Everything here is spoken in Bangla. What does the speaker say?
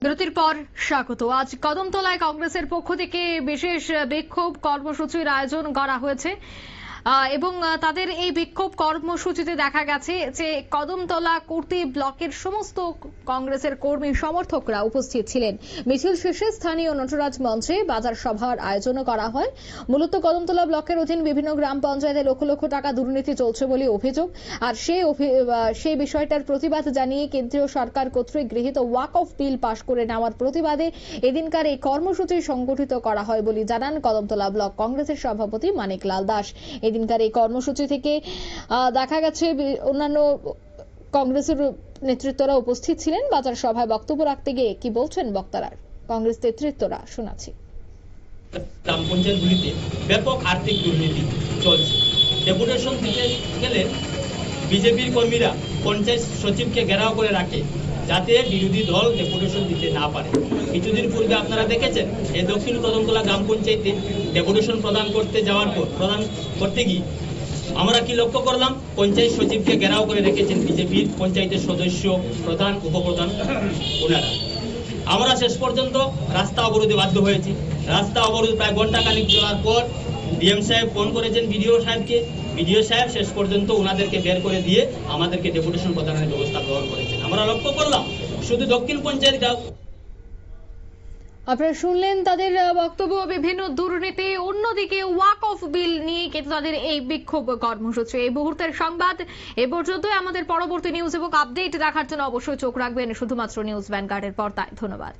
বিরতির পর স্বাগত। আজ কদমতলায় কংগ্রেসের পক্ষ থেকে বিশেষ বিক্ষোভ কর্মসূচির আয়োজন করা হয়েছে এবং তাদের এই বিক্ষোভ কর্মসূচিতে দেখা গেছে যে কদমতলা কুর্তি ব্লকের সমস্ত কংগ্রেসের কর্মী সমর্থকরা উপস্থিত ছিলেন। মিছিল শেষে স্থানীয় নটরাজ মঞ্চে বাজার সভার আয়োজনও করা হয়। মূলত কদমতলা ব্লকের অধীন বিভিন্ন গ্রাম পঞ্চায়েতে লক্ষ লক্ষ টাকা দুর্নীতি চলছে বলে অভিযোগ। আর সেই বিষয়টার প্রতিবাদ জানিয়ে কেন্দ্রীয় সরকার কর্তৃক গৃহীত ওয়াক অফ বিল পাশ করে নেওয়ার প্রতিবাদে এদিনকার এই কর্মসূচি সংগঠিত করা হয় বলে জানান কদমতলা ব্লক কংগ্রেসের সভাপতি মানিক লাল দাস। এদিনকার এই কর্মসূচি থেকে দেখা গেছে অন্যান্য কংগ্রেসের নেতৃত্বরা উপস্থিত ছিলেন। বাজার সভায় বক্তব্য রাখতে গিয়ে কি বলছেন বক্তারা, কংগ্রেস নেতৃত্বরা শোনাচ্ছি। গ্রাম পঞ্চায়েতগুলিতে ব্যাপক আর্থিক দুর্নীতি চলছে। ডেপুটেশন দিতে গেলে বিজেপির কর্মীরা পঞ্চায়েত সচিবকে ঘেরাও করে রাখে যাতে বিরোধী দল ডেপুটেশন দিতে না পারে। কিছুদিন পূর্বে আপনারা দেখেছেন এই দক্ষিণ কদমতলা গ্রাম পঞ্চায়েতে ডেপুটেশন প্রদান করতে গিয়ে আমরা কি লক্ষ্য করলাম, পঞ্চায়েত সচিবকে ঘেরাও করে রেখেছেন বিজেপির পঞ্চায়েতের সদস্য, প্রধান, উপপ্রধান ওনারা। আমরা শেষ পর্যন্ত রাস্তা অবরোধে বাধ্য হয়েছি। রাস্তা অবরোধ প্রায় ঘন্টাখানিক চলার পর ডিএম সাহেব ফোন করেছেন বিডিও সাহেবকে। বিডিও সাহেব শেষ পর্যন্ত ওনাদেরকে বের করে দিয়ে আমাদেরকে ডেপুটেশন প্রদানের ব্যবস্থা গ্রহণ করেছেন। আমরা লক্ষ্য করলাম শুধু দক্ষিণ পঞ্চায়েত। আপনারা শুনলেন তাদের বক্তব্য, বিভিন্ন দুর্নীতি, অন্যদিকে ওয়াক অফ বিল নিয়ে কিন্তু তাদের এই বিক্ষোভ কর্মসূচি। এই মুহূর্তের সংবাদ এ পর্যন্তই। আমাদের পরবর্তী নিউজ এবং আপডেট দেখার জন্য অবশ্যই চোখ রাখবেন শুধুমাত্র নিউজ ভ্যানগার্ডের পর্দায়। ধন্যবাদ।